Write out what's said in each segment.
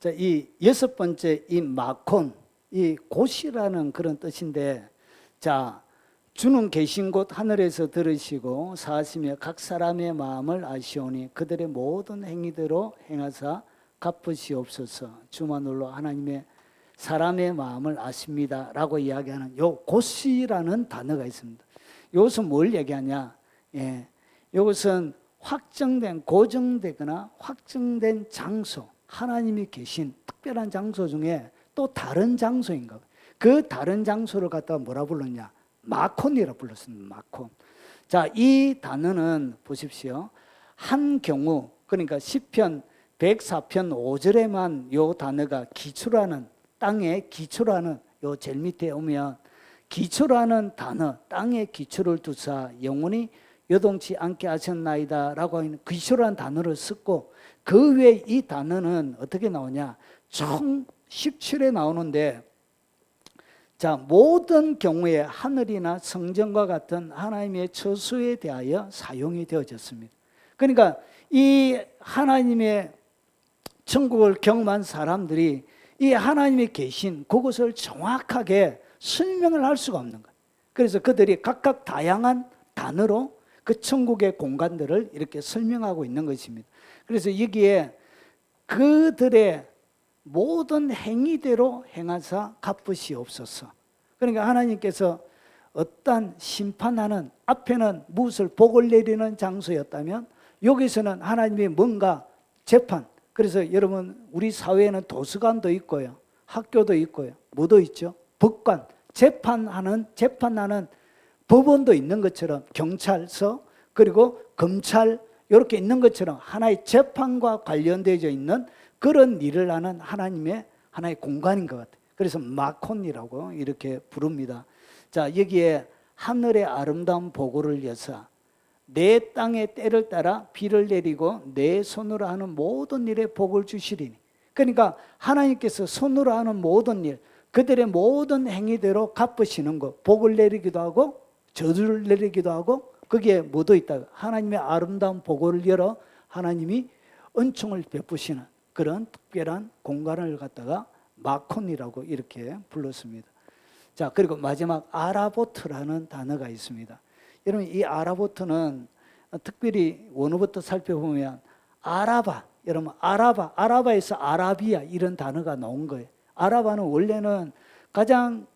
자, 이 여섯 번째 이 마콘, 이 곳이라는 그런 뜻인데, 자, 주는 계신 곳 하늘에서 들으시고 사하시며 각 사람의 마음을 아시오니 그들의 모든 행위대로 행하사 갚으시옵소서. 주만으로 하나님의 사람의 마음을 아십니다 라고 이야기하는 요 곳이라는 단어가 있습니다. 이것은 뭘 얘기하냐? 예, 이것은 확정된, 고정되거나 확정된 장소, 하나님이 계신 특별한 장소 중에 또 다른 장소인가. 그 다른 장소를 갖다가 뭐라 불렀냐? 마콘이라 불렀습니다. 마콘. 자, 이 단어는 보십시오. 한 경우, 그러니까 시편 104편 5절에만 요 단어가 기초라는, 땅의 기초라는, 요 제일 밑에 오면 기초라는 단어, 땅의 기초를 두사 영원히 요동치 않게 하셨나이다 라고 하는 기초라는 단어를 썼고, 그 외에 이 단어는 어떻게 나오냐? 총 17회 나오는데, 자, 모든 경우에 하늘이나 성전과 같은 하나님의 처소에 대하여 사용이 되어졌습니다. 그러니까 이 하나님의 천국을 경험한 사람들이 이 하나님이 계신 그곳을 정확하게 설명을 할 수가 없는 거예요. 그래서 그들이 각각 다양한 단어로 그 천국의 공간들을 이렇게 설명하고 있는 것입니다. 그래서 여기에 그들의 모든 행위대로 행하사 갚으시옵소서. 그러니까 하나님께서 어떤 심판하는, 앞에는 무엇을 복을 내리는 장소였다면 여기서는 하나님이 뭔가 재판, 그래서 여러분 우리 사회에는 도서관도 있고요, 학교도 있고요, 뭐도 있죠? 법관, 재판하는 법원도 있는 것처럼, 경찰서, 그리고 검찰 이렇게 있는 것처럼 하나의 재판과 관련되어 있는 그런 일을 하는 하나님의 하나의 공간인 것 같아요. 그래서 마콘이라고 이렇게 부릅니다. 자, 여기에 하늘의 아름다운 보고를 여사 내 땅의 때를 따라 비를 내리고 내 손으로 하는 모든 일에 복을 주시리니. 그러니까 하나님께서 손으로 하는 모든 일, 그들의 모든 행위대로 갚으시는 것, 복을 내리기도 하고 저주를 내리기도 하고, 거기에 뭐도 있다? 하나님의 아름다운 보고를 열어 하나님이 은총을 베푸시는 그런 특별한 공간을 갖다가 마콘이라고 이렇게 불렀습니다. 자, 그리고 마지막 아라보트라는 단어가 있습니다. 여러분, 이 아라보트는 특별히 원어부터 살펴보면 아라바, 여러분 아라바에서 아라비아 이런 단어가 나온 거예요. 아라바는 원래는 가장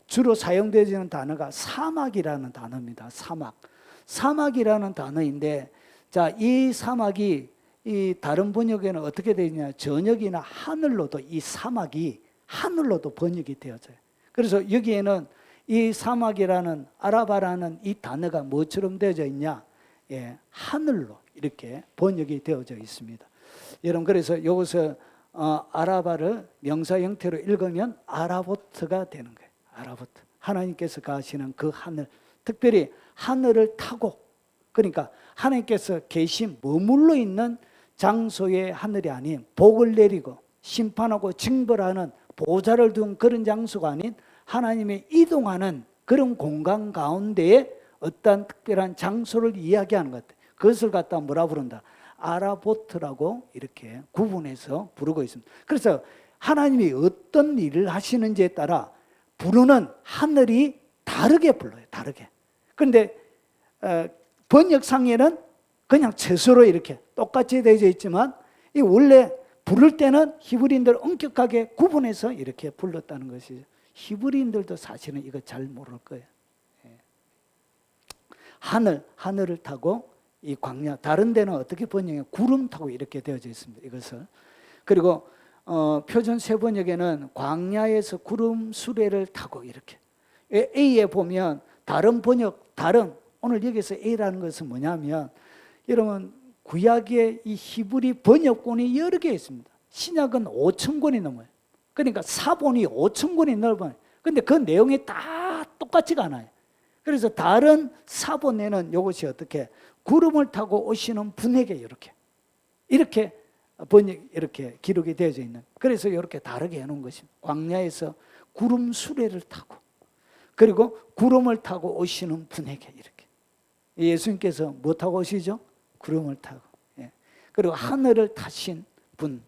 주로 사용되는 단어가 사막이라는 단어입니다. 사막이라는 단어인데, 자, 이 사막이 이 다른 번역에는 어떻게 되느냐? 저녁이나 하늘로도 이 사막이 하늘로도 번역이 되어져요. 그래서 여기에는 이 사막이라는 아라바라는 이 단어가 뭐처럼 되어져 있냐? 예, 하늘로 이렇게 번역이 되어져 있습니다. 여러분, 그래서 이것을 아라바를 명사 형태로 읽으면 아라보트가 되는 거예요. 아라보트. 하나님께서 가시는 그 하늘, 특별히 하늘을 타고, 그러니까 하나님께서 계신 머물러 있는 장소의 하늘이 아닌, 복을 내리고 심판하고 징벌하는 보좌를 둔 그런 장소가 아닌 하나님의 이동하는 그런 공간 가운데에 어떤 특별한 장소를 이야기하는 것 같아요. 그것을 갖다 뭐라 부른다? 아라보트라고 이렇게 구분해서 부르고 있습니다. 그래서 하나님이 어떤 일을 하시는지에 따라 부르는 하늘이 다르게 불러요. 다르게. 그런데 번역상에는 그냥 채소로 이렇게 똑같이 되어 있지만, 이 원래 부를 때는 히브리인들 엄격하게 구분해서 이렇게 불렀다는 것이죠. 히브리인들도 사실은 이거 잘 모를 거예요. 하늘을 타고 이 광야, 다른 데는 어떻게 번역해? 구름 타고 이렇게 되어져 있습니다. 이것을. 그리고 표준 세번역에는 광야에서 구름 수레를 타고 이렇게. A에 보면 다른 번역, 오늘 여기서 A라는 것은 뭐냐면, 여러분 구약의 이 히브리 번역본이 여러 개 있습니다. 신약은 5,000권이 넘어요. 그러니까 사본이 5,000권이 넘어요. 근데 그 내용이 다 똑같지가 않아요. 그래서 다른 사본에는 이것이 어떻게 구름을 타고 오시는 분에게 이렇게 번역, 이렇게 기록이 되어져 있는. 그래서 이렇게 다르게 해놓은 것입니다. 광야에서 구름 수레를 타고, 그리고 구름을 타고 오시는 분에게 이렇게. 예수님께서 뭐 타고 오시죠? 구름을 타고. 예. 그리고 하늘을 타신 분,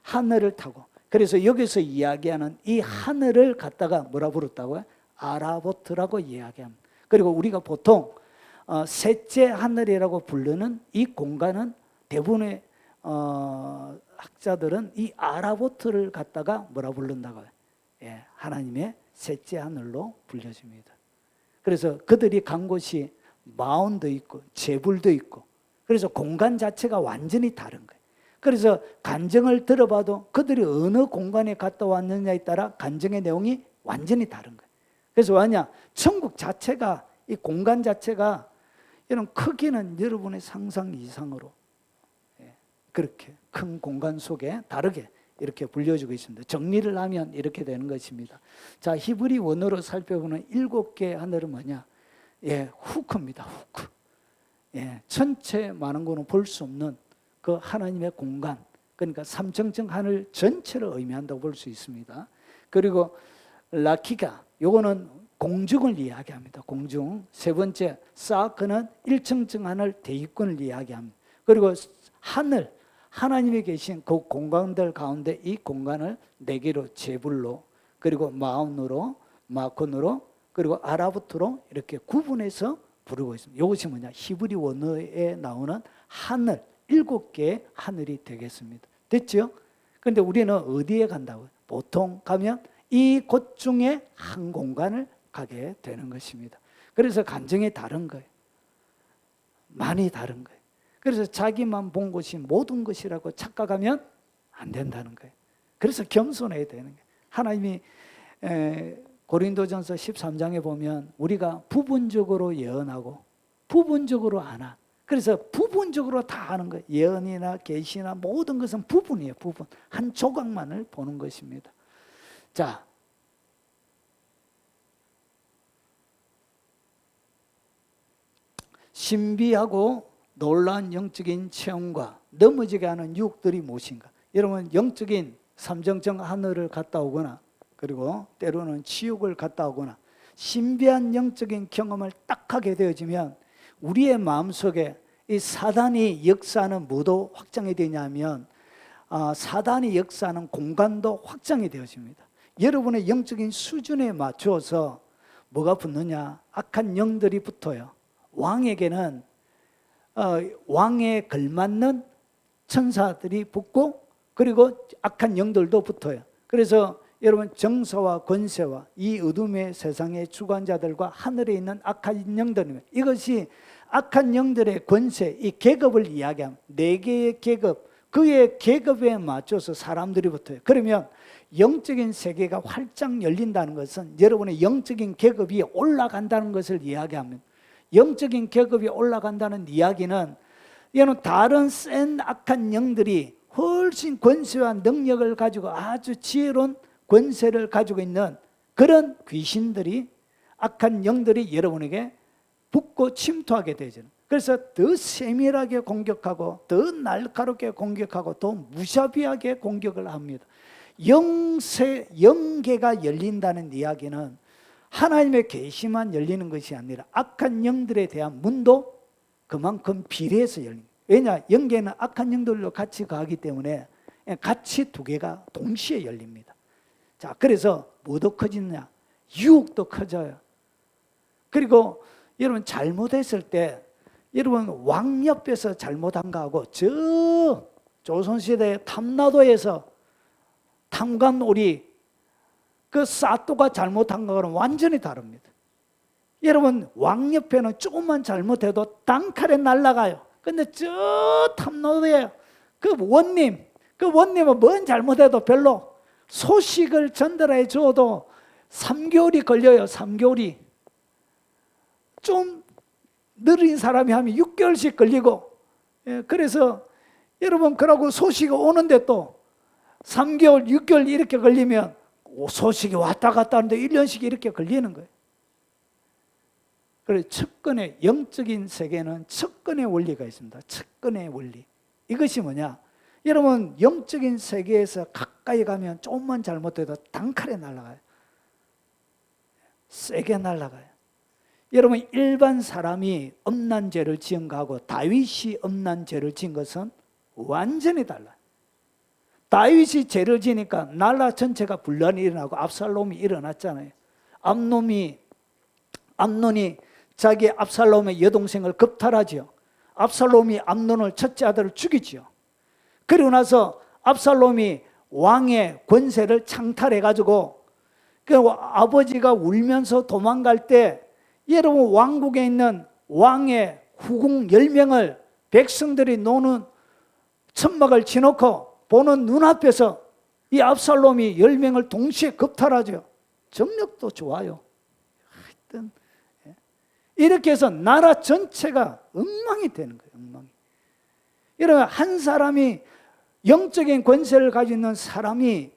하늘을 타고. 그래서 여기서 이야기하는 이 하늘을 갖다가 뭐라 부르다고요? 아라보트라고 이야기합니다. 그리고 우리가 보통 셋째 하늘이라고 부르는 이 공간은 대부분의 학자들은 이 아라보트를 갖다가 뭐라 부른다고요? 예, 하나님의 셋째 하늘로 불려집니다. 그래서 그들이 간 곳이 마온도 있고 제불도 있고, 그래서 공간 자체가 완전히 다른 거예요. 그래서 간증을 들어봐도 그들이 어느 공간에 갔다 왔느냐에 따라 간증의 내용이 완전히 다른 거예요. 그래서 왜냐? 천국 자체가, 이 공간 자체가 이런 크기는 여러분의 상상 이상으로 그렇게 큰 공간 속에 다르게 이렇게 불려지고 있습니다. 정리를 하면 이렇게 되는 것입니다. 자, 히브리 원어로 살펴보는 7개의 하늘은 뭐냐? 예, 후크입니다. 후크. 예, 전체 많은 거는 볼 수 없는 그 하나님의 공간, 그러니까 삼층층 하늘 전체를 의미한다고 볼 수 있습니다. 그리고 라키가, 요거는 공중을 이야기합니다. 공중. 세 번째, 사크는 1층층 하늘 대위권을 이야기합니다. 그리고 하늘, 하나님이 계신 그 공간들 가운데 이 공간을 4개로 제불로, 그리고 마온으로, 마콘으로, 그리고 아라부트로 이렇게 구분해서 부르고 있습니다. 이것이 뭐냐? 히브리 원어에 나오는 하늘, 7개의 하늘이 되겠습니다. 됐죠? 그런데 우리는 어디에 간다고요? 보통 가면 이 곳 중에 한 공간을 가게 되는 것입니다. 그래서 간증이 다른 거예요. 많이 다른 거예요. 그래서 자기만 본 것이 모든 것이라고 착각하면 안 된다는 거예요. 그래서 겸손해야 되는 거예요. 하나님이 고린도전서 13장에 보면 우리가 부분적으로 예언하고 부분적으로 아나. 그래서 부분적으로 다 아는 거예요. 예언이나 계시나 모든 것은 부분이에요. 부분. 한 조각만을 보는 것입니다. 자, 신비하고 놀라운 영적인 체험과 넘어지게 하는 유혹들이 무엇인가? 여러분, 영적인 삼정정 하늘을 갔다 오거나, 그리고 때로는 지옥을 갔다 오거나 신비한 영적인 경험을 딱 하게 되어지면 우리의 마음속에 이 사단이 역사하는 뭐도 확장이 되냐면 사단이 역사하는 공간도 확장이 되어집니다. 여러분의 영적인 수준에 맞춰서 뭐가 붙느냐? 악한 영들이 붙어요. 왕에게는 왕에 걸맞는 천사들이 붙고, 그리고 악한 영들도 붙어요. 그래서 여러분, 정서와 권세와 이 어둠의 세상의 주관자들과 하늘에 있는 악한 영들입니다. 이것이 악한 영들의 권세, 이 계급을 이야기합니다. 4개의 계급, 그의 계급에 맞춰서 사람들이 붙어요. 그러면 영적인 세계가 활짝 열린다는 것은 여러분의 영적인 계급이 올라간다는 것을 이야기합니다. 영적인 계급이 올라간다는 이야기는 이는 다른 센 악한 영들이 훨씬 권세와 능력을 가지고 아주 지혜로운 권세를 가지고 있는 그런 귀신들이, 악한 영들이 여러분에게 붙고 침투하게 되죠. 그래서 더 세밀하게 공격하고 더 날카롭게 공격하고 더 무자비하게 공격을 합니다. 영계가 열린다는 이야기는 하나님의 계시만 열리는 것이 아니라 악한 영들에 대한 문도 그만큼 비례해서 열립니다. 왜냐? 영계는 악한 영들로 같이 가기 때문에 같이 2개가 동시에 열립니다. 자, 그래서 뭐도 커지느냐? 유혹도 커져요. 그리고 여러분, 잘못했을 때 여러분 왕 옆에서 잘못한 거하고 저 조선시대 탐라도에서 탐관오리 그 사또가 잘못한 거는 완전히 다릅니다. 여러분, 왕 옆에는 조금만 잘못해도 단칼에 날아가요. 근데 저 탐라도에 그 원님은 뭔 잘못해도 별로 소식을 전달해 줘도 3개월이 걸려요. 3개월이. 좀 느린 사람이 하면 6개월씩 걸리고, 그래서 여러분, 그러고 소식이 오는데 또 3개월, 6개월 이렇게 걸리면 소식이 왔다 갔다 하는데 1년씩 이렇게 걸리는 거예요. 그래서 척근의 영적인 세계는 척근의 원리가 있습니다. 척근의 원리. 이것이 뭐냐? 여러분, 영적인 세계에서 가까이 가면 조금만 잘못해도 단칼에 날아가요. 세게 날아가요. 여러분, 일반 사람이 엄난 죄를 지은 거하고 다윗이 엄난 죄를 지은 것은 완전히 달라요. 다윗이 죄를 지니까 나라 전체가 분란이 일어나고 압살롬이 일어났잖아요. 암논이 자기 압살롬의 여동생을 겁탈하지요. 압살롬이 암논을 첫째 아들을 죽이지요. 그리고 나서 압살롬이 왕의 권세를 창탈해가지고 그 아버지가 울면서 도망갈 때 여러분 왕국에 있는 왕의 후궁 10명을 백성들이 노는 천막을 치놓고 보는 눈앞에서 이 압살롬이 10명을 동시에 겁탈하죠. 정력도 좋아요. 하여튼 이렇게 해서 나라 전체가 엉망이 되는 거예요. 엉망이. 여러분 한 사람이 영적인 권세를 가지고 있는 사람이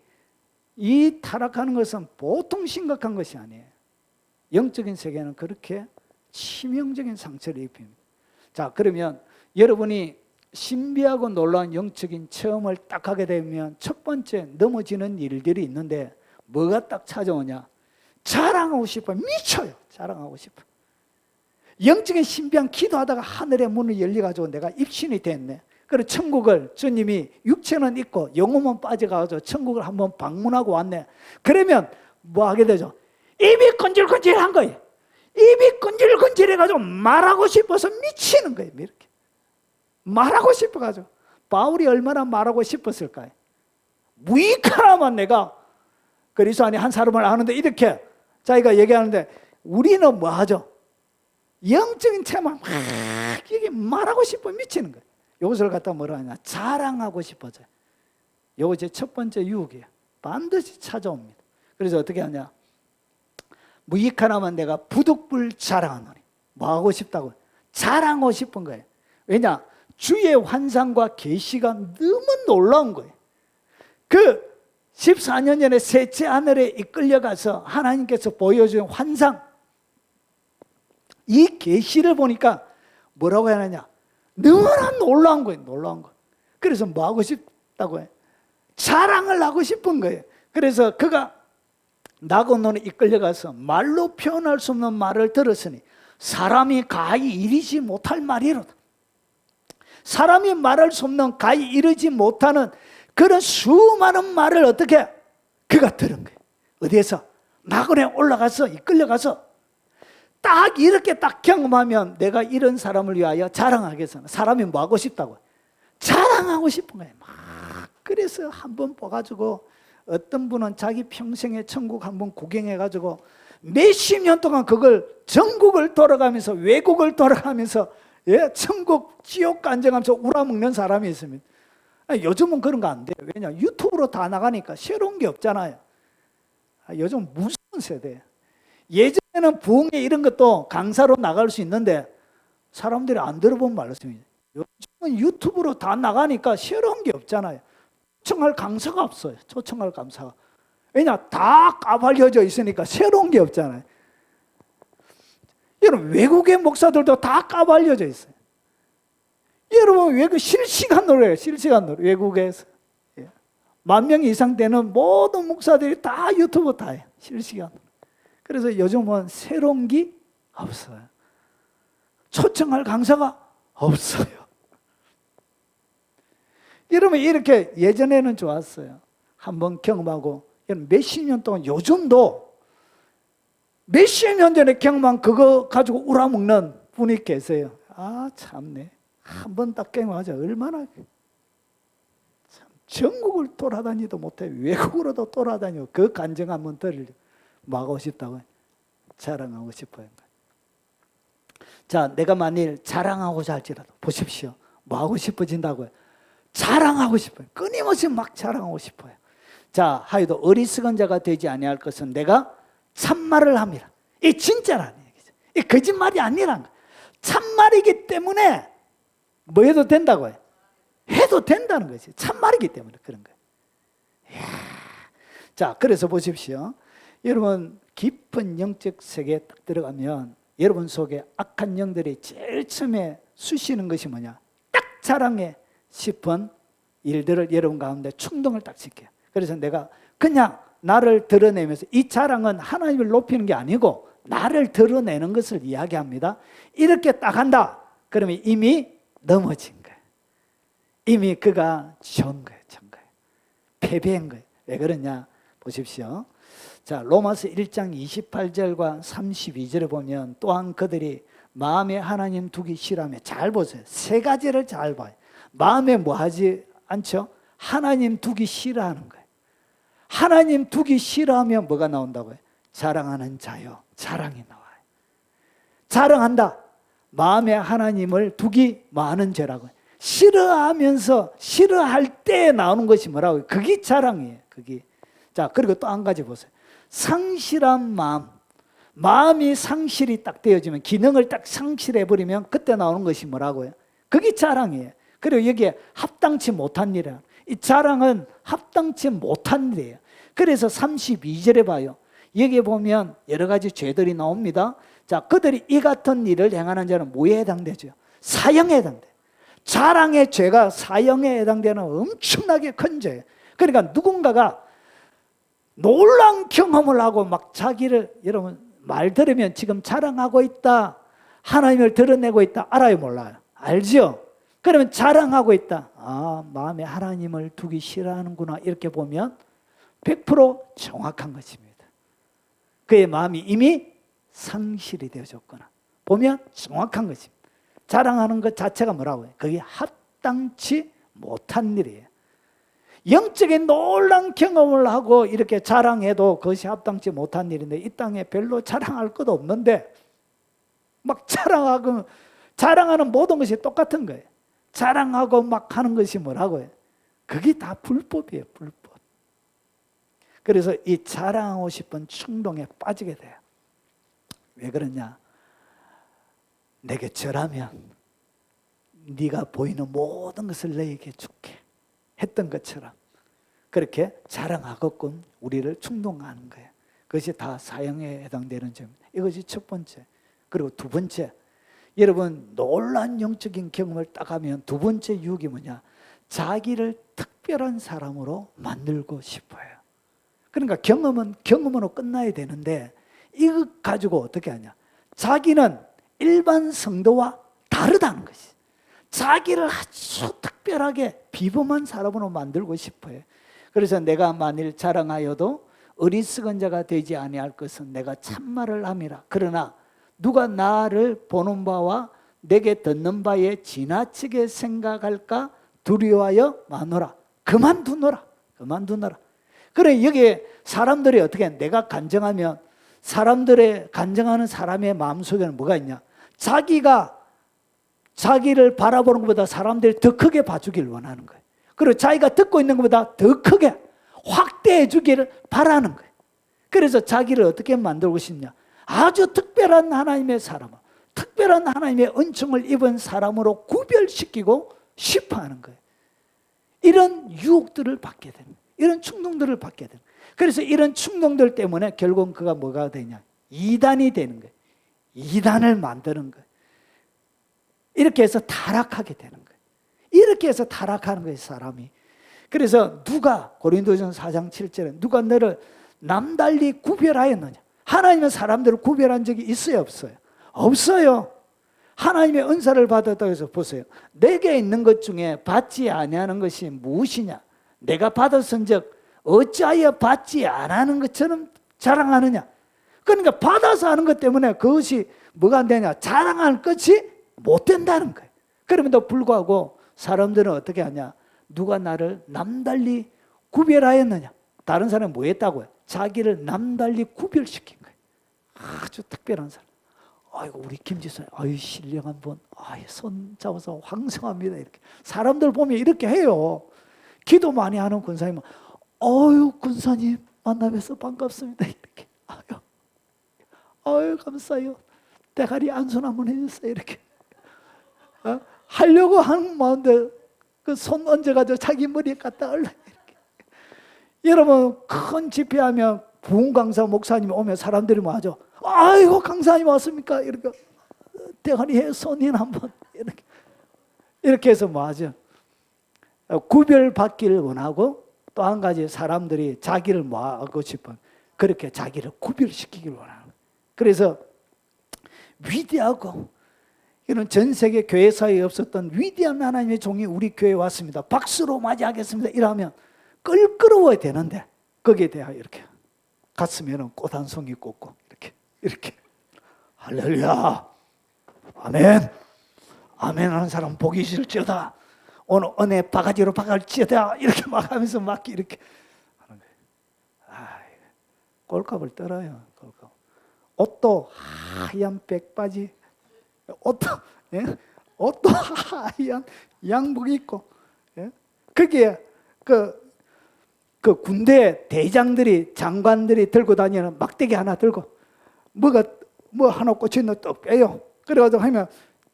이 타락하는 것은 보통 심각한 것이 아니에요. 영적인 세계는 그렇게 치명적인 상처를 입힙니다. 자, 그러면 여러분이 신비하고 놀라운 영적인 체험을 딱 하게 되면 첫 번째 넘어지는 일들이 있는데 뭐가 딱 찾아오냐? 자랑하고 싶어요. 미쳐요. 자랑하고 싶어. 영적인 신비한 기도하다가 하늘의 문이 열려가지고 내가 입신이 됐네. 그래서 천국을 주님이 육체는 있고 영혼은 빠져가지고 천국을 한번 방문하고 왔네. 그러면 뭐 하게 되죠? 입이 건질건질한 거예요. 입이 건질건질해가지고 말하고 싶어서 미치는 거예요. 이렇게 말하고 싶어가지고. 바울이 얼마나 말하고 싶었을까요? 무익하나만 내가 그리스도 안에 한 사람을 아는데 이렇게 자기가 얘기하는데 우리는 뭐 하죠? 영적인 체험을 막 이게 말하고 싶어 미치는 거예요. 이것을 갖다 뭐라 하냐? 자랑하고 싶어져요. 이거 제 첫 번째 유혹이에요. 반드시 찾아옵니다. 그래서 어떻게 하냐? 무익하나만 내가 부득불 자랑하노니. 뭐 하고 싶다고? 자랑하고 싶은 거예요. 왜냐? 주의 환상과 계시가 너무 놀라운 거예요. 그 14년 전에 셋째 하늘에 이끌려가서 하나님께서 보여준 환상, 이 계시를 보니까 뭐라고 해야 하냐? 너무나 놀라운 거예요. 놀라운 거. 그래서 뭐 하고 싶다고 해요? 자랑을 하고 싶은 거예요. 그래서 그가 나고노에 이끌려가서 말로 표현할 수 없는 말을 들었으니 사람이 가히 이르지 못할 말이로다. 사람이 말할 수 없는 가히 이르지 못하는 그런 수많은 말을 어떻게 그가 들은 거예요. 어디에서? 나고노에 올라가서 이끌려가서 딱 이렇게 딱 경험하면 내가 이런 사람을 위하여 자랑하겠어. 사람이 뭐 하고 싶다고? 자랑하고 싶은 거예요. 막 그래서 한번 봐가지고 어떤 분은 자기 평생에 천국 한번 구경해가지고 몇십 년 동안 그걸 전국을 돌아가면서 외국을 돌아가면서 천국 지옥 간증하면서 우라먹는 사람이 있습니다. 요즘은 그런 거 안 돼요. 왜냐? 유튜브로 다 나가니까 새로운 게 없잖아요. 요즘 무서운 세대예요. 예전에는 부흥회 이런 것도 강사로 나갈 수 있는데 사람들이 안 들어본 말씀이에요. 요즘은 유튜브로 다 나가니까 새로운 게 없잖아요. 초청할 강사가 없어요. 초청할 강사가. 왜냐? 다 까발려져 있으니까 새로운 게 없잖아요. 여러분 외국의 목사들도 다 까발려져 있어요. 여러분 외국 실시간으로 해요. 실시간으로 외국에서 10,000명 이상 되는 모든 목사들이 다 유튜브 다 해요. 실시간으로. 그래서 요즘은 새로운 게 없어요. 초청할 강사가 없어요. 여러분 이렇게 예전에는 좋았어요. 한번 경험하고 몇십 년 동안 요즘도 몇십 년 전에 경험한 그거 가지고 우라먹는 분이 계세요. 아 참네. 한번 딱 경험하자. 얼마나 참 전국을 돌아다니도 못해 외국으로도 돌아다니고 그 간증 한번 들으려고 뭐 하고 싶다고요? 자랑하고 싶어요. 자, 내가 만일 자랑하고자 할지라도 보십시오. 뭐 하고 싶어진다고요? 자랑하고 싶어요. 끊임없이 막 자랑하고 싶어요. 자, 하여도 어리석은 자가 되지 아니할 것은 내가 참말을 합니다. 이 진짜라는 얘기죠. 이 거짓말이 아니란 거예요. 참말이기 때문에 뭐 해도 된다고요? 해도 된다는 거지. 참말이기 때문에 그런 거예요. 이야. 자, 그래서 보십시오. 여러분 깊은 영적 세계에 딱 들어가면 여러분 속에 악한 영들이 제일 처음에 쑤시는 것이 뭐냐? 딱 자랑해 싶은 일들을 여러분 가운데 충동을 딱 시켜요. 그래서 내가 그냥 나를 드러내면서 이 자랑은 하나님을 높이는 게 아니고 나를 드러내는 것을 이야기합니다. 이렇게 딱 한다. 그러면 이미 넘어진 거예요. 이미 그가 전 거예요. 전 거예요. 패배한 거예요. 왜 그러냐 보십시오. 자, 로마서 1장 28절과 32절에 보면 또한 그들이 마음에 하나님 두기 싫어하며, 잘 보세요. 세 가지를 잘 봐요. 마음에 뭐 하지 않죠? 하나님 두기 싫어하는 거예요. 하나님 두기 싫어하면 뭐가 나온다고요? 자랑하는 자요. 자랑이 나와요. 자랑한다. 마음에 하나님을 두기 많은 죄라고요. 싫어하면서 싫어할 때 나오는 것이 뭐라고요? 그게 자랑이에요. 그게. 자, 그리고 또 한 가지 보세요. 상실한 마음. 마음이 상실이 딱 되어지면, 기능을 딱 상실해버리면 그때 나오는 것이 뭐라고요? 그게 자랑이에요. 그리고 여기에 합당치 못한 일이에요. 이 자랑은 합당치 못한 일이에요. 그래서 32절에 봐요. 여기에 보면 여러 가지 죄들이 나옵니다. 자, 그들이 이 같은 일을 행하는 자는 뭐에 해당되죠? 사형에 해당돼요. 자랑의 죄가 사형에 해당되는 엄청나게 큰 죄예요. 그러니까 누군가가 놀라운 경험을 하고 막 자기를, 여러분 말 들으면 지금 자랑하고 있다, 하나님을 드러내고 있다, 알아요 몰라요? 알죠? 그러면 자랑하고 있다, 아, 마음에 하나님을 두기 싫어하는구나, 이렇게 보면 100% 정확한 것입니다. 그의 마음이 이미 상실이 되어졌구나 보면 정확한 것입니다. 자랑하는 것 자체가 뭐라고요? 그게 합당치 못한 일이에요. 영적인 놀라운 경험을 하고 이렇게 자랑해도 그것이 합당치 못한 일인데, 이 땅에 별로 자랑할 것도 없는데 막 자랑하는 모든 것이 똑같은 거예요. 자랑하고 막 하는 것이 뭐라고요? 그게 다 불법이에요. 불법. 그래서 이 자랑하고 싶은 충동에 빠지게 돼요. 왜 그러냐? 내게 절하면 네가 보이는 모든 것을 너에게 줄게 했던 것처럼 그렇게 자랑하게끔 우리를 충동하는 거예요. 그것이 다 사형에 해당되는 점입니다. 이것이 첫 번째. 그리고 두 번째, 여러분 놀라운 영적인 경험을 딱 하면 두 번째 유혹이 뭐냐? 자기를 특별한 사람으로 만들고 싶어요. 그러니까 경험은 경험으로 끝나야 되는데 이것 가지고 어떻게 하냐? 자기는 일반 성도와 다르다는 것이, 자기를 아주 특별하게 비범한 사람으로 만들고 싶어요. 그래서 내가 만일 자랑하여도 어리석은 자가 되지 아니할 것은 내가 참말을 함이라. 그러나 누가 나를 보는 바와 내게 듣는 바에 지나치게 생각할까 두려워하여 마노라. 그만두노라. 그래, 여기에 사람들이 어떻게, 내가 간증하면 사람들의 간증하는 사람의 마음속에는 뭐가 있냐? 자기가 자기를 바라보는 것보다 사람들이 더 크게 봐주기를 원하는 거예요. 그리고 자기가 듣고 있는 것보다 더 크게 확대해 주기를 바라는 거예요. 그래서 자기를 어떻게 만들고 싶냐? 아주 특별한 하나님의 사람, 특별한 하나님의 은총을 입은 사람으로 구별시키고 싶어 하는 거예요. 이런 유혹들을 받게 되는 거예요. 이런 충동들을 받게 되는 거예요. 그래서 이런 충동들 때문에 결국은 그가 뭐가 되냐? 이단이 되는 거예요. 이단을 만드는 거예요. 이렇게 해서 타락하게 되는 거예요. 이렇게 해서 타락하는 거예요, 사람이. 그래서 누가, 고린도전서 4장 7절에 누가 너를 남달리 구별하였느냐? 하나님은 사람들을 구별한 적이 있어요, 없어요? 없어요. 하나님의 은사를 받았다고 해서 보세요. 내게 있는 것 중에 받지 아니하는 것이 무엇이냐? 내가 받았은즉 어찌하여 받지 않는 것처럼 자랑하느냐? 그러니까 받아서 하는 것 때문에 그것이 뭐가 안 되냐? 자랑할 것이 못 된다는 거예요. 그럼에도 불구하고 사람들은 어떻게 하냐? 누가 나를 남달리 구별하였느냐? 다른 사람은 뭐 했다고요? 자기를 남달리 구별시킨 거예요. 아주 특별한 사람. 아이고, 우리 김지선, 아유, 신령 한번, 아유, 손 잡아서 황성합니다. 이렇게. 사람들 보면 이렇게 해요. 기도 많이 하는 군사님은, 아유, 군사님, 만나뵈서 반갑습니다. 이렇게. 아유, 감사해요. 대가리 안손 한번 해주세요. 이렇게. 하려고 하는 마음인데, 그 손 얹어가지고 자기 머리에 갖다 얼라. 이렇게. 여러분, 큰 집회하면 부흥 강사 목사님이 오면 사람들이 뭐 하죠? 아이고, 강사님 왔습니까? 이렇게. 대가리에 손인 한번. 이렇게 해서 뭐 하죠? 구별받기를 원하고, 또 한 가지 사람들이 자기를 뭐 하고 싶어. 그렇게 자기를 구별시키기를 원하는 거예요. 그래서 위대하고, 이런 전 세계 교회사에 없었던 위대한 하나님의 종이 우리 교회에 왔습니다. 박수로 맞이하겠습니다. 이러면 껄끄러워야 되는데 거기에 대하여 이렇게 가슴에는 꽃 한 송이 꽂고 이렇게 할렐루야 아멘 아멘 하는 사람 복이 있을지어다 오늘 은혜 바가지로 박을지어다 이렇게 막 하면서 막 이렇게 하는 거예요. 꼴값을 떨어요. 꼴값. 옷도 하얀 백바지 옷도 하얀 양복 입고 거기에 그 군대 대장들이 장관들이 들고 다니는 막대기 하나 들고 뭐 하나 꽂혀있는 또 빼요. 그래가지고 하면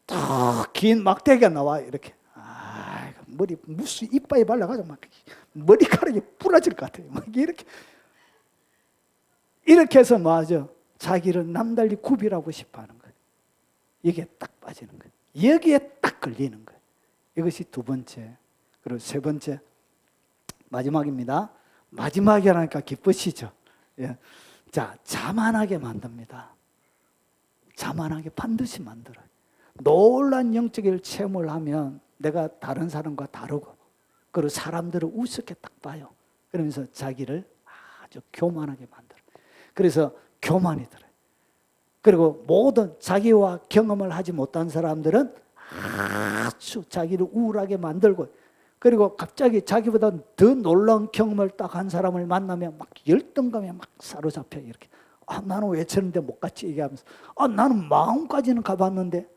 딱 긴 막대기가 나와 이렇게. 머리 무슨 이빨에 발라가지고 막 머리카락이 부러질 것 같아요. 막 이렇게 해서 뭐하죠? 자기를 남달리 구별하고 싶어하는 거예요. 여기에 딱 빠지는 거예요. 여기에 딱 걸리는 거예요. 이것이 두 번째. 그리고 세 번째 마지막입니다. 마지막이라니까 기쁘시죠? 예. 자, 자만하게 만듭니다. 자만하게 반드시 만들어요. 놀란 영적인 체험을 하면 내가 다른 사람과 다르고 그리고 사람들을 우습게 딱 봐요. 그러면서 자기를 아주 교만하게 만들어요. 그래서 교만이 들어요. 그리고 모든 자기와 경험을 하지 못한 사람들은 아주 자기를 우울하게 만들고 그리고 갑자기 자기보다 더 놀라운 경험을 딱 한 사람을 만나면 막 열등감에 막 사로잡혀 이렇게. 나는 왜 저런데 못 갔지 얘기하면서 나는 마음까지는 가봤는데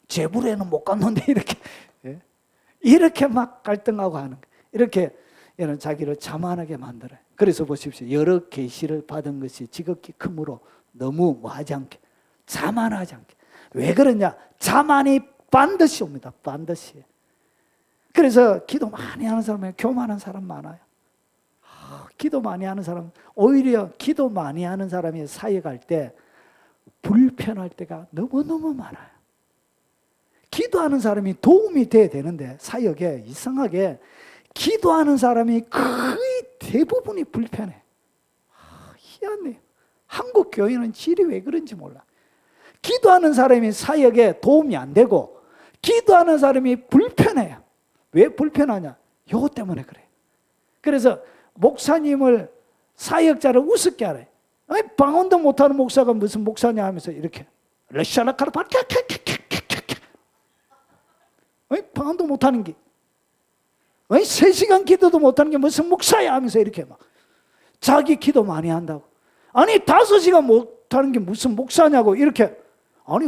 제불에는 못 갔는데 이렇게 막 갈등하고 하는 거예요. 이렇게 이런 자기를 자만하게 만들어요. 그래서 보십시오. 여러 계시를 받은 것이 지극히 크므로 너무 뭐하지 않게 자만하지 않게. 왜 그러냐? 자만이 반드시 옵니다. 반드시. 그래서 기도 많이 하는 사람은 교만한 사람 많아요. 기도 많이 하는 사람 오히려 기도 많이 하는 사람이 사역할 때 불편할 때가 너무너무 많아요. 기도하는 사람이 도움이 돼야 되는데 사역에 이상하게 기도하는 사람이 거의 대부분이 불편해. 희한해요. 한국 교회는 질이 왜 그런지 몰라. 기도하는 사람이 사역에 도움이 안 되고 기도하는 사람이 불편해요. 왜 불편하냐? 요거 때문에 그래요. 그래서 목사님을 사역자를 우습게 하래. 방언도 못하는 목사가 무슨 목사냐 하면서 이렇게 러시아나카르 방언도 못하는 게 3시간 기도도 못하는 게 무슨 목사야 하면서 이렇게 막 자기 기도 많이 한다고. 5시간 못하는 게 무슨 목사냐고 이렇게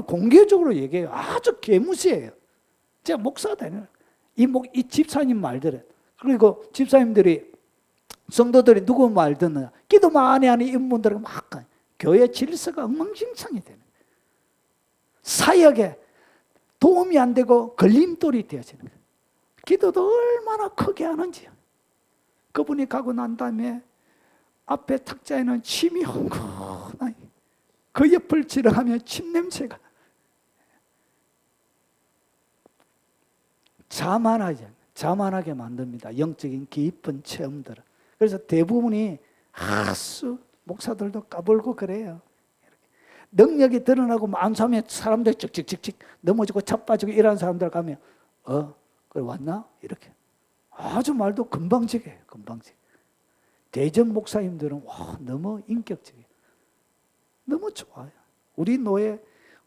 공개적으로 얘기해요. 아주 개무시해요. 제가 목사 다녀요. 이 집사님 말들은. 그리고 집사님들이 성도들이 누구 말 듣느냐. 기도 많이 하는 인분들은 막 교회 질서가 엉망진창이 되는 거예요. 사역에 도움이 안 되고 걸림돌이 되어지는 거예요. 기도도 얼마나 크게 하는지. 그분이 가고 난 다음에 앞에 탁자에는 침이 흥건하니 그 옆을 지나가며 침 냄새가. 자만하게 만듭니다. 영적인 깊은 체험들을. 그래서 대부분이 아수 목사들도 까불고 그래요. 능력이 드러나고 안수하면 사람들 찍찍찍찍 넘어지고 자빠지고 이런 사람들 가면 그래 왔나? 이렇게 아주 말도 금방지게 금방지게. 대전 목사님들은 너무 인격적이에요. 너무 좋아요. 우리 노예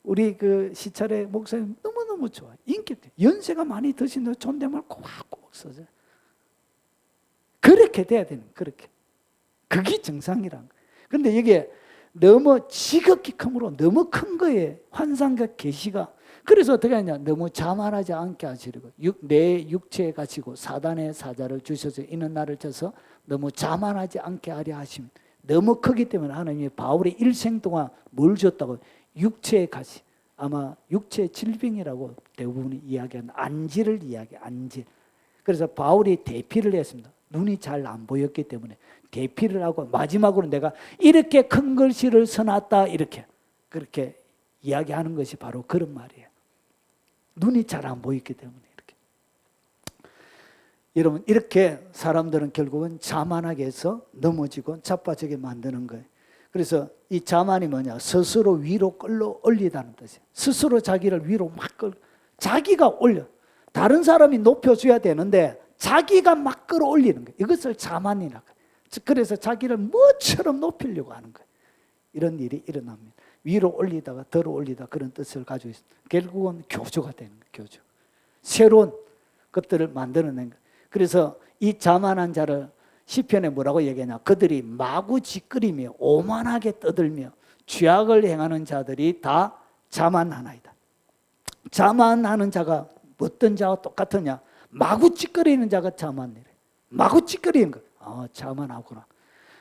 우리 그 시찰의 목사님 너무너무 좋아요. 인격적. 연세가 많이 드시는 존댓말 꼬박꼬박 써줘요. 그렇게 돼야 되는 그렇게. 그게 정상이란. 근데 이게 너무 지극히 크므로 너무 큰 거에 환상과 계시가. 그래서 어떻게 하냐? 너무 자만하지 않게 하시려고 내 육체에 가지고 사단의 사자를 주셔서 이는 나를 쳐서 너무 자만하지 않게 하려 하심. 너무 크기 때문에 하나님이 바울의 일생 동안 뭘 줬다고? 육체의 가시. 아마 육체의 질병이라고 대부분이 이야기하는 안질을 이야기해요. 안질. 그래서 바울이 대피를 했습니다. 눈이 잘 안 보였기 때문에 대피를 하고 마지막으로 내가 이렇게 큰 글씨를 써놨다 이렇게 그렇게 이야기하는 것이 바로 그런 말이에요. 눈이 잘 안 보였기 때문에 이렇게. 여러분 이렇게 사람들은 결국은 자만하게 해서 넘어지고 자빠지게 만드는 거예요. 그래서 이 자만이 뭐냐? 스스로 위로 끌어올리다는 뜻이에요. 스스로 자기를 위로 막 자기가 올려. 다른 사람이 높여줘야 되는데 자기가 막 끌어올리는 거예요. 이것을 자만이라고 해요. 그래서 자기를 뭐처럼 높이려고 하는 거예요. 이런 일이 일어납니다. 위로 올리다가 덜어 올리다 그런 뜻을 가지고 있습니다. 결국은 교조가 되는 거예요. 교조. 새로운 것들을 만들어낸 거예요. 그래서 이 자만한 자를 시편에 뭐라고 얘기하냐? 그들이 마구 짓거리며 오만하게 떠들며 죄악을 행하는 자들이 다 자만하나이다. 자만하는 자가 어떤 자와 똑같으냐? 마구 찌꺼리는 자가 자만이래. 마구 찌꺼리는 거. 자만하구나.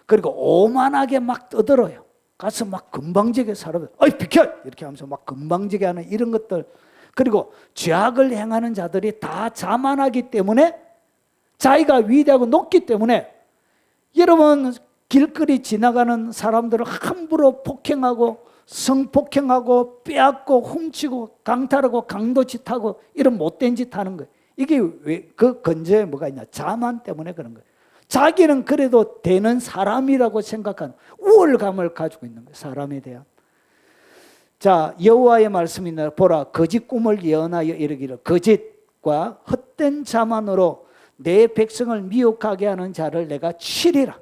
그리고 오만하게 막 떠들어요. 가서 막 건방지게 살아요. 어이 비켜! 이렇게 하면서 막 건방지게 하는 이런 것들. 그리고 죄악을 행하는 자들이 다 자만하기 때문에 자기가 위대하고 높기 때문에 여러분 길거리 지나가는 사람들을 함부로 폭행하고 성폭행하고 빼앗고 훔치고 강탈하고 강도짓하고 이런 못된 짓 하는 거예요. 이게 왜 그 근저에 뭐가 있냐? 자만 때문에 그런 거예요. 자기는 그래도 되는 사람이라고 생각하는 우월감을 가지고 있는 거예요. 사람에 대한. 자, 여호와의 말씀이 있나 보라 거짓 꿈을 예언하여 이르기를 거짓과 헛된 자만으로 내 백성을 미혹하게 하는 자를 내가 치리라.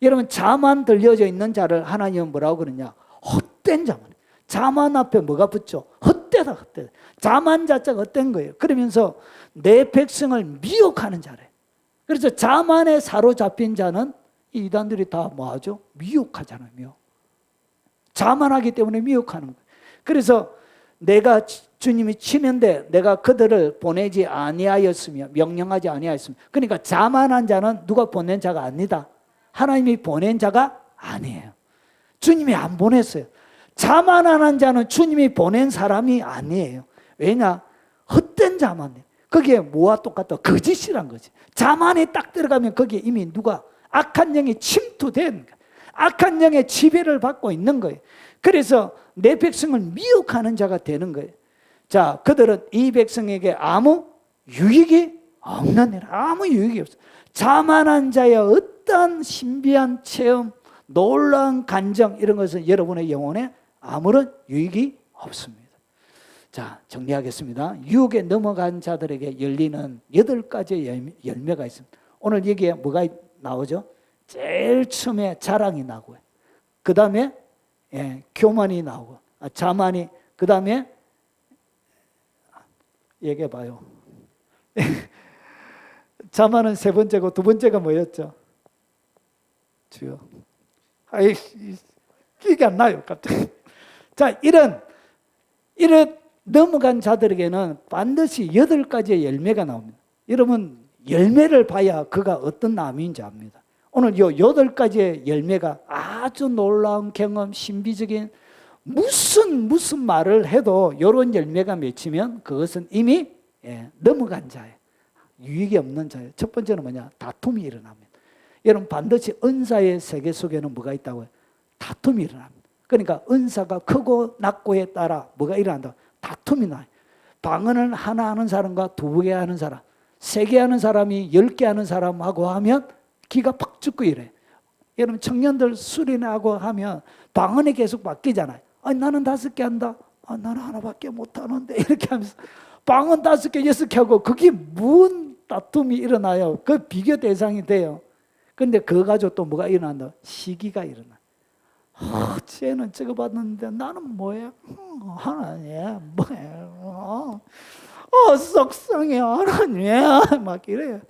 여러분 자만 들려져 있는 자를 하나님은 뭐라고 그러냐? 헛된 자만. 자만 앞에 뭐가 붙죠? 헛되다 헛되다. 자만 자자가 헛된 거예요. 그러면서 내 백성을 미혹하는 자래. 그래서 자만에 사로잡힌 자는 이 이단들이 다 뭐하죠? 미혹하잖아요. 자만하기 때문에 미혹하는 거예요. 그래서 내가 주님이 치는데 내가 그들을 보내지 아니하였으며 명령하지 아니하였으며 그러니까 자만한 자는 누가 보낸 자가 아니다. 하나님이 보낸 자가 아니에요. 주님이 안 보냈어요. 자만한 자는 주님이 보낸 사람이 아니에요. 왜냐? 헛된 자만이에요. 그게 뭐와 똑같다? 거짓이란 거지. 자만에 딱 들어가면 거기에 이미 누가 악한 영이 침투된 거예요. 악한 영의 지배를 받고 있는 거예요. 그래서 내 백성을 미혹하는 자가 되는 거예요. 자, 그들은 이 백성에게 아무 유익이 없는 일, 아무 유익이 없어. 자만한 자의 어떤 신비한 체험, 놀라운 감정 이런 것은 여러분의 영혼에 아무런 유익이 없습니다. 자, 정리하겠습니다. 유혹에 넘어간 자들에게 열리는 8가지의 열매가 있습니다. 오늘 여기에 뭐가 나오죠? 제일 처음에 자랑이 나고요. 그 다음에 교만이 나오고 자만이, 그 다음에 얘기해 봐요. 자만은 세 번째고 두 번째가 뭐였죠? 주여. 기억이 안 나요, 갑자기. 자, 이런 넘어간 자들에게는 반드시 8가지의 열매가 나옵니다. 여러분, 열매를 봐야 그가 어떤 나무인지 압니다. 오늘 요 8가지의 열매가 아주 놀라운 경험, 신비적인 무슨 말을 해도 이런 열매가 맺히면 그것은 이미 넘어간 자예요. 유익이 없는 자예요. 첫 번째는 뭐냐? 다툼이 일어납니다. 여러분 반드시 은사의 세계 속에는 뭐가 있다고요? 다툼이 일어납니다. 그러니까 은사가 크고 낮고에 따라 뭐가 일어난다? 다툼이 나요. 방언을 하나 하는 사람과 2개 하는 사람, 3개 하는 사람이 10개 하는 사람하고 하면 기가 팍 죽고 이래. 여러분 청년들 수련회 하고 하면 방언이 계속 바뀌잖아요. 아니 나는 5개 한다. 나는 하나밖에 못하는데 이렇게 하면서 방언 5개 6개 하고 그게 뭔 다툼이 일어나요. 그 비교 대상이 돼요. 그런데 그거 가지고 또 뭐가 일어난다? 시기가 일어나. 쟤는 저거 받는데 나는 뭐야? 하나님 뭐야? 속상해 하나님 막 이래요.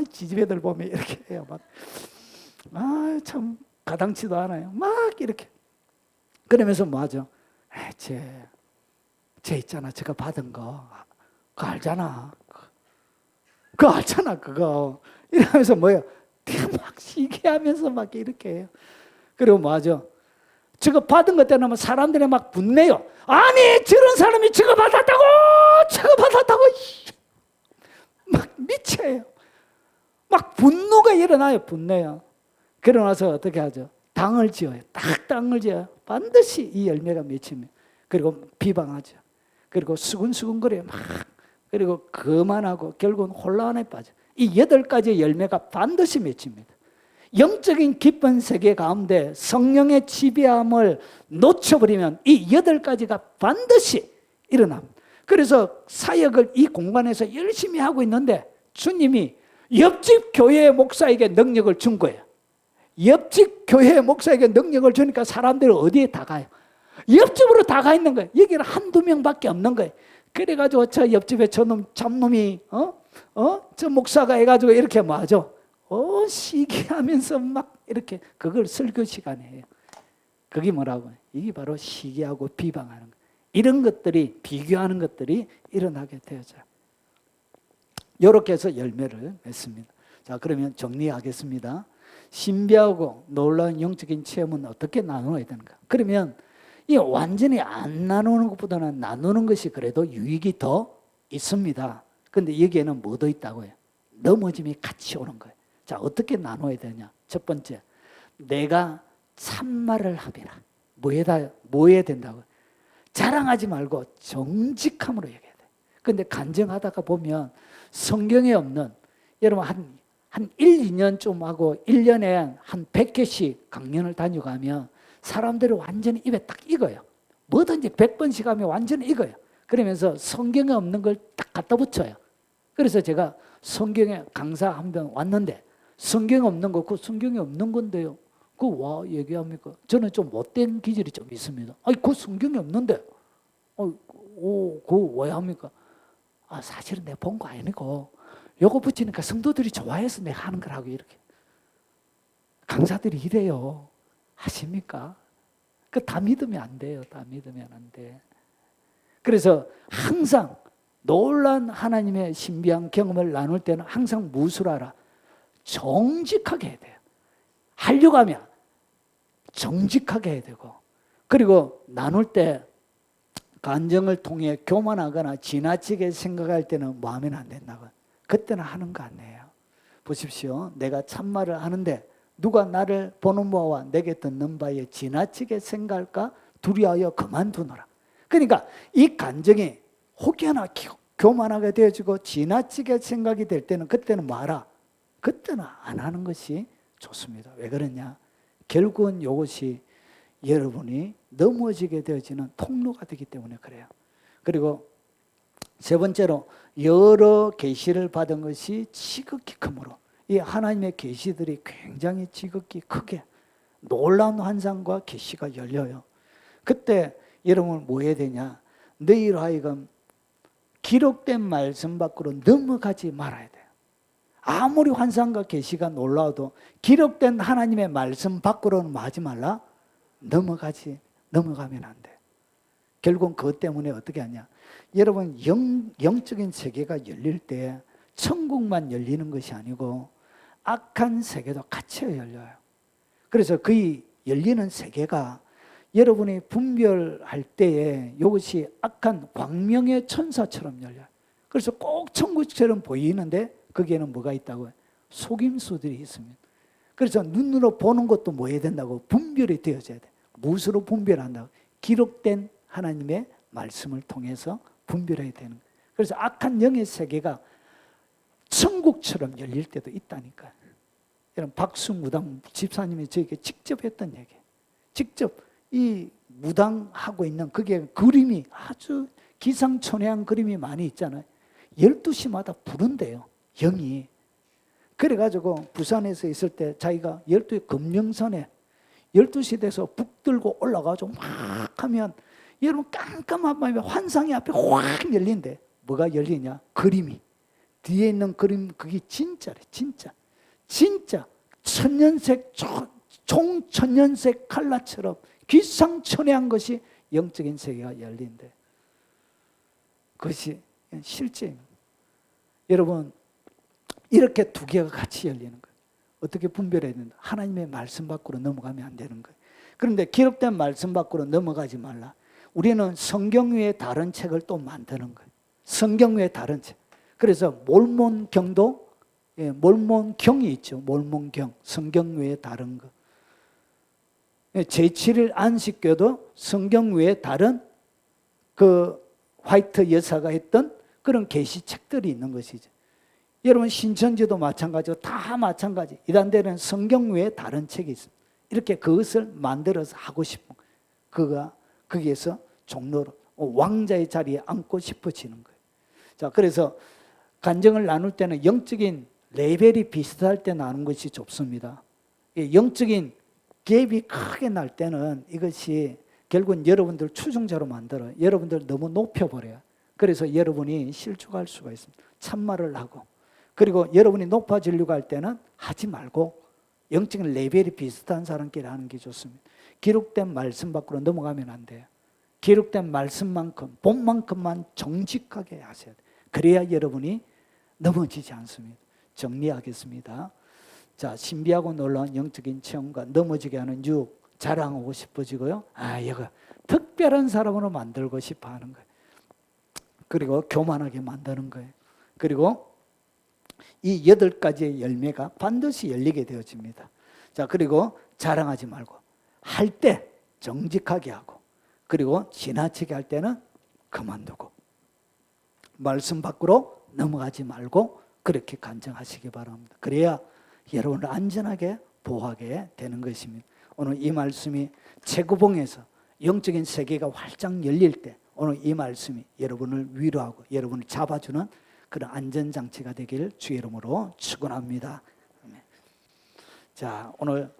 지지배들 보면 이렇게 해요. 막 참 가당치도 않아요. 막 이렇게 그러면서 뭐하죠? 쟤 있잖아, 저거 받은 거 그거 알잖아. 그거 알잖아, 그거 이러면서 뭐예요? 막 시기하면서 막 이렇게 해요. 그리고 뭐하죠? 저거 받은 것 때문에 사람들이 막 분내요. 아니 저런 사람이 저거 받았다고 막 미쳐요. 막 분노가 일어나요. 분내요. 그러고 나서 어떻게 하죠? 당을 지어요. 딱 당을 지어요. 반드시 이 열매가 맺힙니다. 그리고 비방하죠. 그리고 수근수근거려요. 막. 그리고 그만하고 결국은 혼란에 빠져. 이 8가지의 열매가 반드시 맺힙니다. 영적인 깊은 세계 가운데 성령의 지배함을 놓쳐버리면 이 8가지가 반드시 일어납니다. 그래서 사역을 이 공간에서 열심히 하고 있는데 주님이 옆집 교회 목사에게 능력을 준 거예요. 옆집 교회 목사에게 능력을 주니까 사람들이 어디에 다 가요? 옆집으로 다 가 있는 거예요. 여기는 한두 명밖에 없는 거예요. 그래가지고 저 옆집에 저놈 잡놈이 저 목사가 해가지고 이렇게 뭐하죠? 시기하면서 막 이렇게 그걸 설교 시간에 해요. 그게 뭐라고? 이게 바로 시기하고 비방하는 거. 이런 것들이 비교하는 것들이 일어나게 되어져요. 이렇게 해서 열매를 맺습니다. 자, 그러면 정리하겠습니다. 신비하고 놀라운 영적인 체험은 어떻게 나누어야 되는가? 그러면 이 완전히 안 나누는 것보다는 나누는 것이 그래도 유익이 더 있습니다. 그런데 여기에는 뭐 더 있다고요? 넘어짐이 같이 오는 거예요. 자, 어떻게 나눠야 되냐? 첫 번째, 내가 참말을 함이라. 뭐 해야 된다고요? 자랑하지 말고 정직함으로 얘기해야 돼. 그런데 간증하다가 보면 성경에 없는, 여러분 한 1, 2년 좀 하고 1년에 한 100개씩 강연을 다녀가면 사람들이 완전히 입에 딱 익어요. 뭐든지 100번씩 하면 완전히 익어요. 그러면서 성경에 없는 걸 딱 갖다 붙여요. 그래서 제가 성경에 강사 한 번 왔는데 성경에 없는 거, 그 성경에 없는 건데요. 그거 와 얘기합니까? 저는 좀 못된 기질이 좀 있습니다. 아니, 그 성경에 없는데, 그거 왜 합니까? 사실은 내가 본 거 아니고, 요거 붙이니까 성도들이 좋아해서 내가 하는 거라고 이렇게. 강사들이 이래요. 하십니까? 그 다 믿으면 안 돼요. 다 믿으면 안 돼. 그래서 항상 놀란 하나님의 신비한 경험을 나눌 때는 항상 무엇을 하라? 정직하게 해야 돼요. 하려고 하면 정직하게 해야 되고, 그리고 나눌 때 간증을 통해 교만하거나 지나치게 생각할 때는 뭐 하면 안 된다고. 그때는 하는 거 아니에요. 보십시오. 내가 참말을 하는데 누가 나를 보는 바와 내게 듣는 바에 지나치게 생각할까 두려워하여 그만두노라. 그러니까 이 간증이 혹여나 교만하게 되어지고 지나치게 생각이 될 때는 그때는 뭐하라? 그때는 안 하는 것이 좋습니다. 왜 그러냐? 결국은 이것이 여러분이 넘어지게 되어지는 통로가 되기 때문에 그래요. 그리고 세 번째로 여러 계시를 받은 것이 지극히 크므로, 이 하나님의 계시들이 굉장히 지극히 크게 놀라운 환상과 계시가 열려요. 그때 여러분 뭐 해야 되냐? 너희로 하여금 기록된 말씀 밖으로 넘어가지 말아야 돼요. 아무리 환상과 계시가 놀라워도 기록된 하나님의 말씀 밖으로는 뭐 하지 말라? 넘어가면 안 돼. 결국은 그것 때문에 어떻게 하냐? 여러분 영적인 세계가 열릴 때 천국만 열리는 것이 아니고 악한 세계도 같이 열려요. 그래서 그 열리는 세계가 여러분이 분별할 때에 이것이 악한 광명의 천사처럼 열려요. 그래서 꼭 천국처럼 보이는데 거기에는 뭐가 있다고요? 속임수들이 있습니다. 그래서 눈으로 보는 것도 뭐 해야 된다고? 분별이 되어져야 돼. 무엇으로 분별한다고? 기록된 하나님의 말씀을 통해서 분별해야 되는 거예요. 그래서 악한 영의 세계가 천국처럼 열릴 때도 있다니까요. 여러분 박수무당 집사님이 저에게 직접 했던 얘기예요. 직접 이 무당하고 있는 그게 그림이 아주 기상천외한 그림이 많이 있잖아요. 12시마다 부른대요. 영이. 그래가지고 부산에서 있을 때 자기가 12시 금령선에 12시 돼서 북들고 올라가가지고 막 하면 여러분 깜깜한 밤에 환상이 앞에 확 열린대. 뭐가 열리냐? 그림이. 뒤에 있는 그림 그게 진짜래. 진짜 천연색 총천연색 칼라처럼 기상천외한 것이 영적인 세계가 열린대. 그것이 실제입니다. 여러분 이렇게 두 개가 같이 열리는 거예요. 어떻게 분별해야 된다? 하나님의 말씀 밖으로 넘어가면 안 되는 거예요. 그런데 기록된 말씀 밖으로 넘어가지 말라. 우리는 성경 외에 다른 책을 또 만드는 거예요. 성경 외에 다른 책. 그래서 몰몬경도 몰몬경이 있죠. 몰몬경. 성경 외에 다른 거. 제7일 안식교도 성경 외에 다른 그 화이트 여사가 했던 그런 계시책들이 있는 것이죠. 여러분 신천지도 마찬가지고 다 마찬가지. 이단들은 성경 외에 다른 책이 있습니다. 이렇게 그것을 만들어서 하고 싶은 거예요. 거기에서 종로로 왕자의 자리에 앉고 싶어지는 거예요. 자, 그래서 간증을 나눌 때는 영적인 레벨이 비슷할 때 나는 것이 좋습니다. 영적인 갭이 크게 날 때는 이것이 결국은 여러분들 추종자로 만들어요. 여러분들 너무 높여버려요. 그래서 여러분이 실족할 수가 있습니다. 참말을 하고, 그리고 여러분이 높아지려고 할 때는 하지 말고 영적인 레벨이 비슷한 사람끼리 하는 게 좋습니다. 기록된 말씀 밖으로 넘어가면 안 돼요. 기록된 말씀만큼, 본만큼만 정직하게 하셔야 돼요. 그래야 여러분이 넘어지지 않습니다. 정리하겠습니다. 자, 신비하고 놀라운 영적인 체험과 넘어지게 하는 유혹, 자랑하고 싶어지고요. 얘가 특별한 사람으로 만들고 싶어 하는 거예요. 그리고 교만하게 만드는 거예요. 그리고 이 8가지의 열매가 반드시 열리게 되어집니다. 자, 그리고 자랑하지 말고, 할 때 정직하게 하고, 그리고 지나치게 할 때는 그만두고, 말씀 밖으로 넘어가지 말고 그렇게 간증하시기 바랍니다. 그래야 여러분을 안전하게 보호하게 되는 것입니다. 오늘 이 말씀이 최고봉에서 영적인 세계가 활짝 열릴 때 오늘 이 말씀이 여러분을 위로하고 여러분을 잡아주는 그런 안전장치가 되길 주의 이름으로 축원합니다. 자, 오늘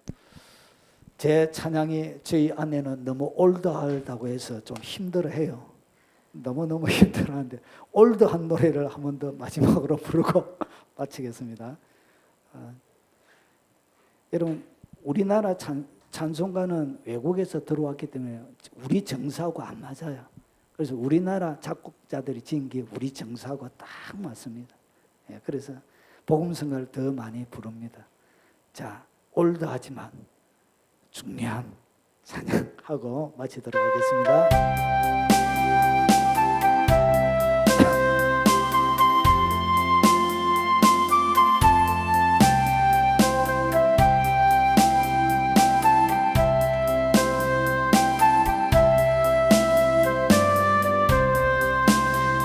제 찬양이 저희 아내는 너무 올드하다고 해서 좀 힘들어해요. 너무너무 힘들어하는데 올드한 노래를 한 번 더 마지막으로 부르고 마치겠습니다. 여러분, 우리나라 찬송가는 외국에서 들어왔기 때문에 우리 정서하고 안 맞아요. 그래서 우리나라 작곡자들이 지은 게 우리 정서하고 딱 맞습니다. 그래서 복음성가를 더 많이 부릅니다. 자, 올드하지만 중요한 찬양하고 마치도록 하겠습니다.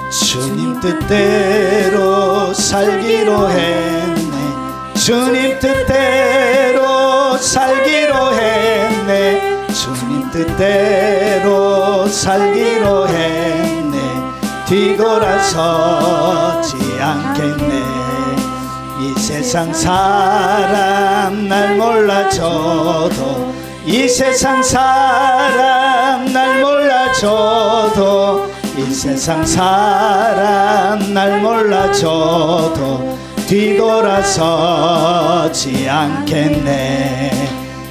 주님 뜻대로 살기로 했네. 주님 뜻대로 살기로 했네. 주님 뜻대로 살기로 했네. 뒤돌아서지 않겠네. 이 세상 사람 날 몰라줘도, 이 세상 사람 날 몰라줘도, 이 세상 사람 날 몰라줘도 뒤돌아서지 않겠네.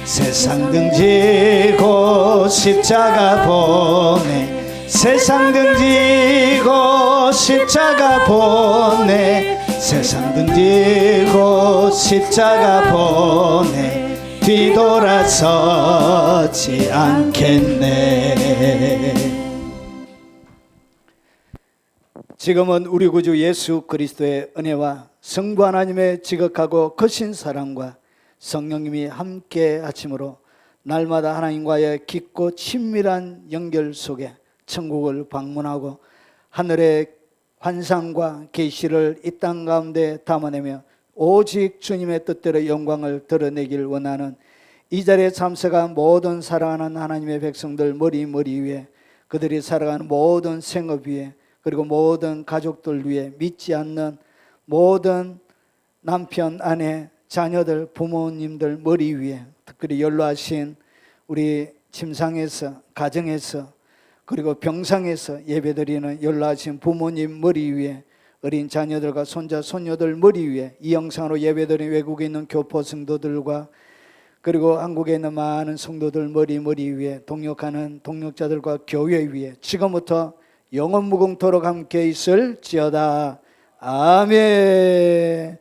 세상 등지고 십자가 보내. 세상 등지고 십자가 보내. 세상 등지고 십자가 보내. 뒤돌아서지 않겠네. 지금은 우리 구주 예수 그리스도의 은혜와 성부 하나님의 지극하고 크신 사랑과 성령님이 함께 하심으로 날마다 하나님과의 깊고 친밀한 연결 속에 천국을 방문하고 하늘의 환상과 계시를 이 땅 가운데 담아내며 오직 주님의 뜻대로 영광을 드러내길 원하는 이 자리에 참석한 모든 사랑하는 하나님의 백성들 머리 위에, 그들이 살아가는 모든 생업 위에, 그리고 모든 가족들 위해, 믿지 않는 모든 남편, 아내, 자녀들, 부모님들 머리 위에, 특별히 연로하신 우리 침상에서, 가정에서, 그리고 병상에서 예배드리는 연로하신 부모님 머리 위에, 어린 자녀들과 손자, 손녀들 머리 위에, 이 영상으로 예배드리는 외국에 있는 교포 성도들과 그리고 한국에 있는 많은 성도들 머리 위에, 동역하는 동역자들과 교회 위에 지금부터 영원 무궁토록 함께 있을지어다. 아멘.